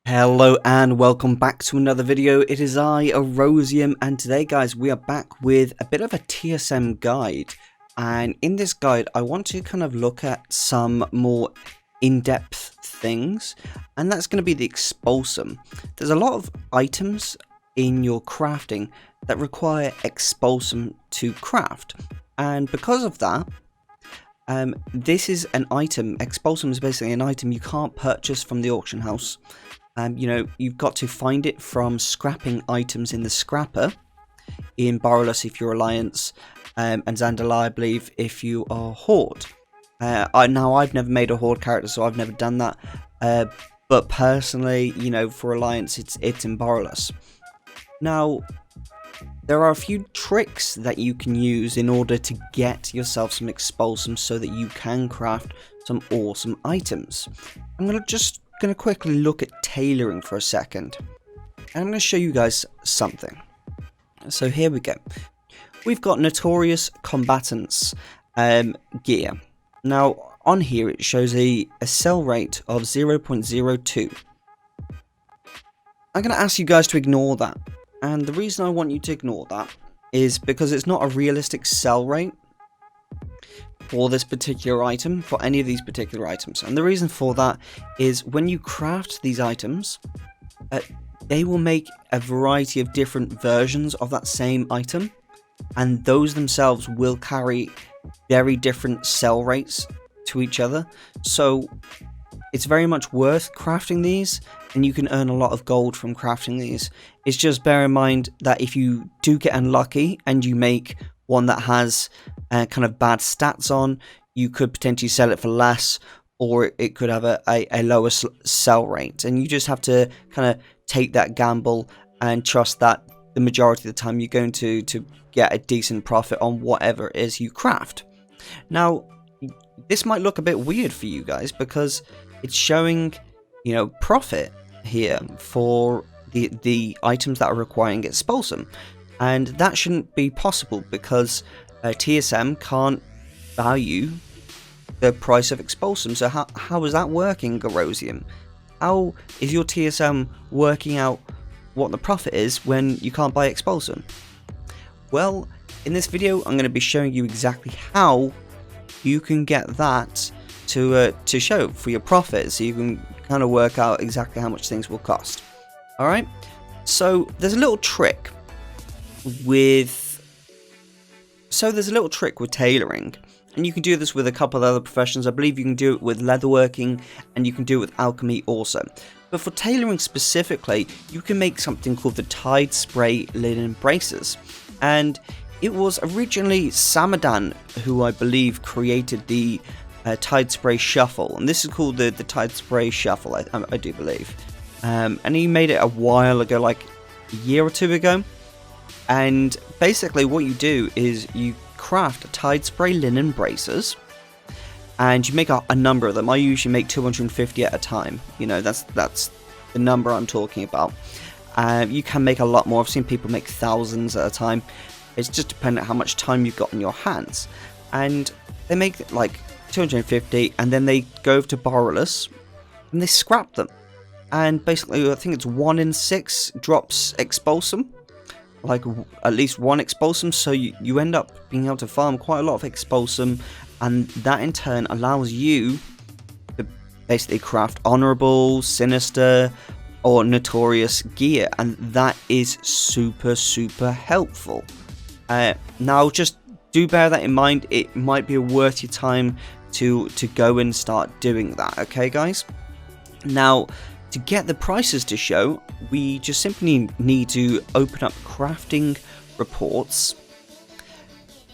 Hello and welcome back to another video. It is I, Erosium, and today guys we are back with a bit of a TSM guide. And in this guide I want to kind of look at some more in-depth things, and that's going to be the Expulsom. There's a lot of items in your crafting that require Expulsom to craft, and because of that this is an item. Expulsom is basically an item you can't purchase from the auction house. You've got to find it from scrapping items in the scrapper, in Borrowless if you're Alliance, and Zandalai I believe if you are Horde. Now I've never made a Horde character, so I've never done that, but personally, for Alliance it's in Borrowless. Now, there are a few tricks that you can use in order to get yourself some Expulsom so that you can craft some awesome items. I'm going to quickly look at tailoring for a second, and I'm going to show you guys something. So here we go. We've got Notorious Combatants gear. Now on here it shows a sell rate of 0.02. I'm going to ask you guys to ignore that, and the reason I want you to ignore that is because it's not a realistic sell rate for this particular item, for any of these particular items. And the reason for that is when you craft these items, they will make a variety of different versions of that same item, and those themselves will carry very different sell rates to each other. So it's very much worth crafting these, and you can earn a lot of gold from crafting these. It's just bear in mind that if you do get unlucky and you make one that has kind of bad stats on, you could potentially sell it for less, or it could have a lower sell rate, and you just have to kind of take that gamble and trust that the majority of the time you're going to get a decent profit on whatever it is you craft. Now this might look a bit weird for you guys because it's showing profit here for the items that are requiring Expulsom, and that shouldn't be possible because TSM can't value the price of Expulsom. So how is that working, Erosium? How is your TSM working out what the profit is when you can't buy Expulsom? Well, in this video I'm going to be showing you exactly how you can get that to show for your profit, so you can kind of work out exactly how much things will cost. Alright, so there's a little trick with tailoring, and you can do this with a couple of other professions. I believe you can do it with leatherworking, and you can do it with alchemy also. But for tailoring specifically, you can make something called the Tide Spray linen braces, and it was originally TSM Addon who I believe created the Tide Spray Shuffle, and this is called the Tide Spray Shuffle, I do believe, and he made it a while ago, like a year or two ago. And basically what you do is you craft Tide Spray linen braces, and you make a number of them. I usually make 250 at a time. That's the number I'm talking about. You can make a lot more. I've seen people make thousands at a time. It's just dependent on how much time you've got in your hands. And they make like 250, and then they go to Borrowless and they scrap them. And basically I think it's 1 in 6 drops Expulsom, like at least one Expulsom, so you end up being able to farm quite a lot of Expulsom, and that in turn allows you to basically craft honorable, sinister, or notorious gear, and that is super helpful. Now just do bear that in mind. It might be worth your time to go and start doing that, okay guys? Now, to get the prices to show, we just simply need to open up crafting reports,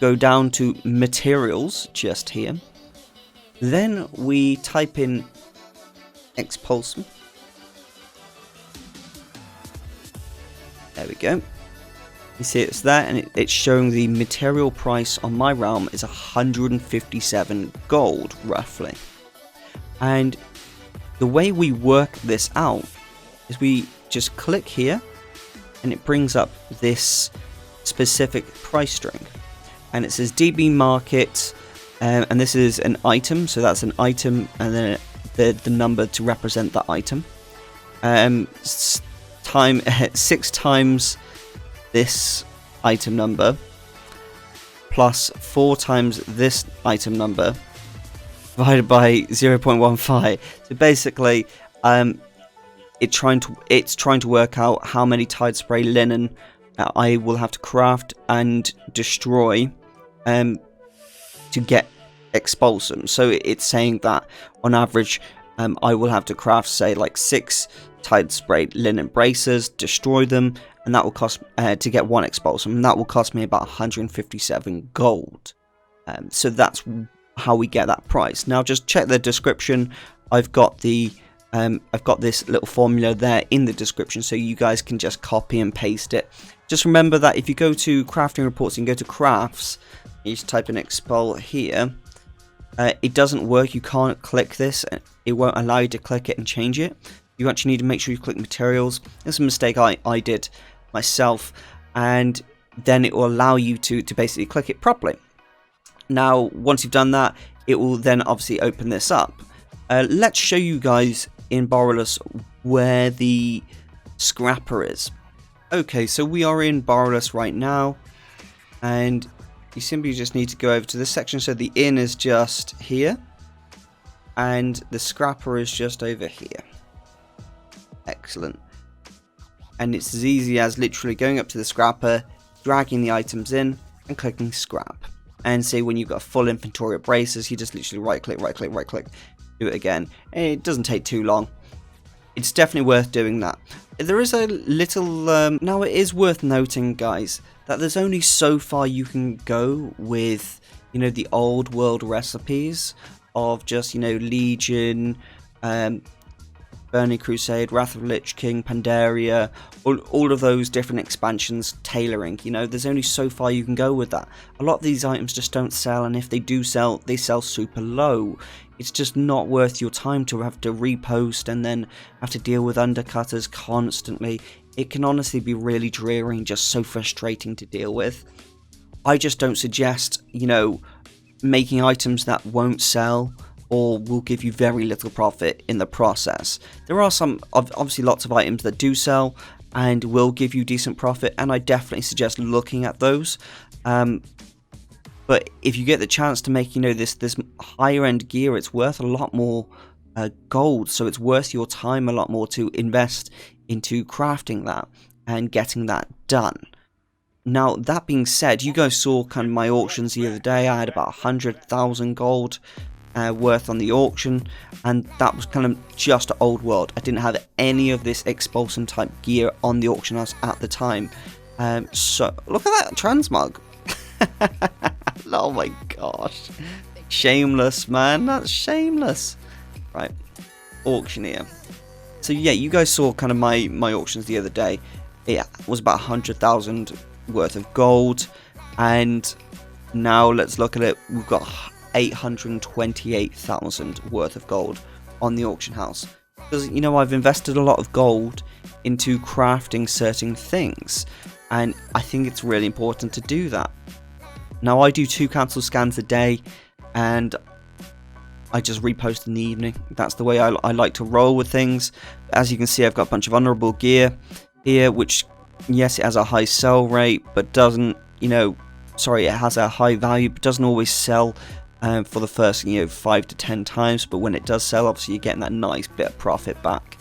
go down to materials just here, then we type in Expulsom. There we go. You see it's there, and it's showing the material price on my realm is 157 gold roughly. And the way we work this out is we just click here, and it brings up this specific price string, and it says dbmarket, and this is an item, so that's an item, and then the number to represent that item. 6 times this item number plus 4 times this item number divided by 0.15. So basically, it's trying to work out how many Tide Spray linen I will have to craft and destroy to get Expulsom. So it's saying that on average I will have to craft, say, like 6 Tide Spray linen bracers, destroy them, and that will cost to get 1 Expulsom, and that will cost me about 157 gold. So that's how we get that price. Now just check the description. I've got this little formula there in the description, so you guys can just copy and paste it. Just remember that if you go to crafting reports and go to crafts, you just type in Expul here. It doesn't work. You can't click this. It won't allow you to click it and change it. You actually need to make sure you click materials. That's a mistake I did myself, and then it will allow you to basically click it properly. Now once you've done that, it will then obviously open this up. Let's show you guys in Borreless where the scrapper is. Okay, so we are in Borreless right now, and you simply just need to go over to this section. So the inn is just here, and the scrapper is just over here. Excellent. And it's as easy as literally going up to the scrapper, dragging the items in, and clicking scrap. And say when you've got a full inventory of bracers, you just literally right click, do it again. And it doesn't take too long. It's definitely worth doing that. There is a little, now it is worth noting, guys, that there's only so far you can go with, you know, the old world recipes of just, you know, Legion, Burning Crusade, Wrath of Lich King, Pandaria, all of those different expansions tailoring. You know, there's only so far you can go with that. A lot of these items just don't sell, and if they do sell, they sell super low. It's just not worth your time to have to repost and then have to deal with undercutters constantly. It can honestly be really dreary and just so frustrating to deal with. I just don't suggest, you know, making items that won't sell or will give you very little profit in the process. There are some, obviously lots of items that do sell and will give you decent profit, and I definitely suggest looking at those. But if you get the chance to make, you know, this higher end gear, it's worth a lot more gold, so it's worth your time a lot more to invest into crafting that and getting that done. Now that being said, you guys saw kind of my auctions the other day. I had about 100,000 gold worth on the auction, and that was kind of just old world. I didn't have any of this Expulsom type gear on the auction house at the time. So look at that transmog. Oh my gosh, shameless, man, that's shameless. Right, auctioneer. So yeah, you guys saw kind of my auctions the other day. It was about 100,000 worth of gold, and now let's look at it. We've got 828,000 worth of gold on the auction house, because, you know, I've invested a lot of gold into crafting certain things, and I think it's really important to do that. Now I do 2 council scans a day, and I just repost in the evening. That's the way I like to roll with things. As you can see, I've got a bunch of honourable gear here, which, yes, it has a high sell rate, but doesn't, you know, sorry, it has a high value, but doesn't always sell for the first, you know, 5 to 10 times. But when it does sell, obviously you're getting that nice bit of profit back.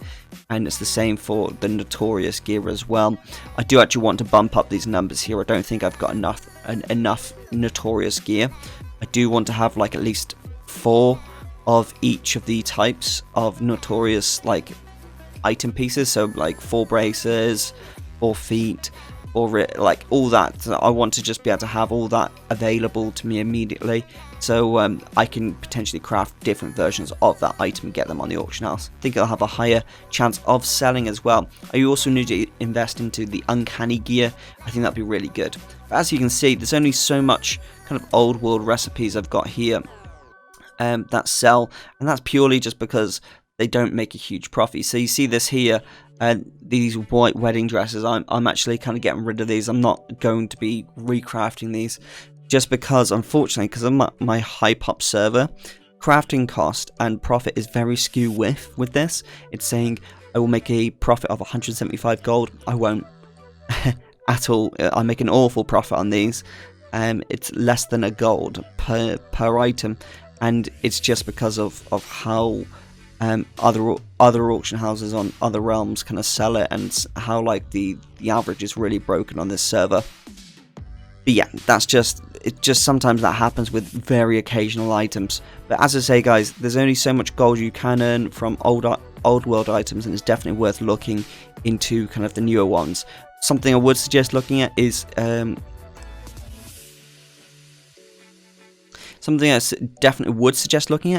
And it's the same for the Notorious gear as well. I do actually want to bump up these numbers here. I don't think I've got enough Notorious gear. I do want to have like at least 4 of each of the types of Notorious like item pieces. So like 4 bracers, 4 feet, or like all that. So I want to just be able to have all that available to me immediately, so I can potentially craft different versions of that item and get them on the auction house. I think I'll have a higher chance of selling as well. I also need to invest into the uncanny gear. I think that'd be really good. But as you can see, there's only so much kind of old world recipes I've got here that sell, and that's purely just because they don't make a huge profit. So you see this here, these white wedding dresses. I'm actually kind of getting rid of these. I'm not going to be recrafting these, just because, unfortunately, because of my high pop server, crafting cost and profit is very skew with this. It's saying I will make a profit of 175 gold. I won't at all. I make an awful profit on these. It's less than a gold per item, and it's just because of how other auction houses on other realms kind of sell it, and how like the average is really broken on this server. But yeah, it's just sometimes that happens with very occasional items. But as I say, guys, there's only so much gold you can earn from old world items, and it's definitely worth looking into kind of the newer ones. Something I would suggest looking at is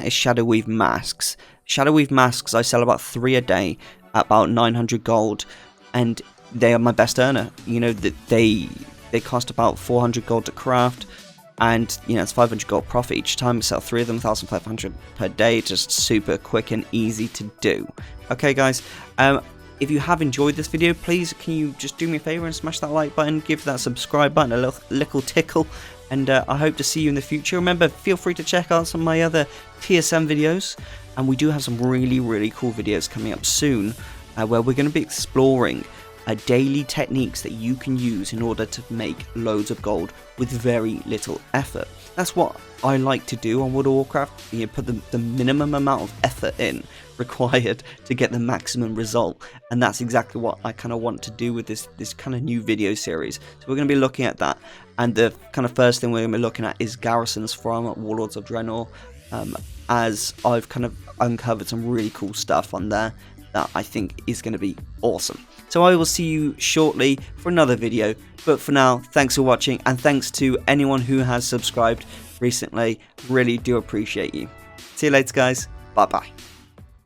Shadow Weave masks. Shadow Weave masks, I sell about 3 a day at about 900 gold, and they are my best earner. You know, that they cost about 400 gold to craft, and you know, it's 500 gold profit each time. I sell 3 of them, 1,500 per day. Just super quick and easy to do. Okay, guys. If you have enjoyed this video, please can you just do me a favor and smash that like button, give that subscribe button a little tickle, and I hope to see you in the future. Remember, feel free to check out some of my other TSM videos, and we do have some really cool videos coming up soon, where we're going to be exploring daily techniques that you can use in order to make loads of gold with very little effort. That's what I like to do on World of Warcraft. You know, put the minimum amount of effort in required to get the maximum result, and that's exactly what I kind of want to do with this kind of new video series. So we're going to be looking at that, and the kind of first thing we're going to be looking at is garrisons from Warlords of Draenor, as I've kind of uncovered some really cool stuff on there that I think is going to be awesome. So I will see you shortly for another video, but for now, thanks for watching, and thanks to anyone who has subscribed recently. Really do appreciate you. See you later, guys. Bye bye.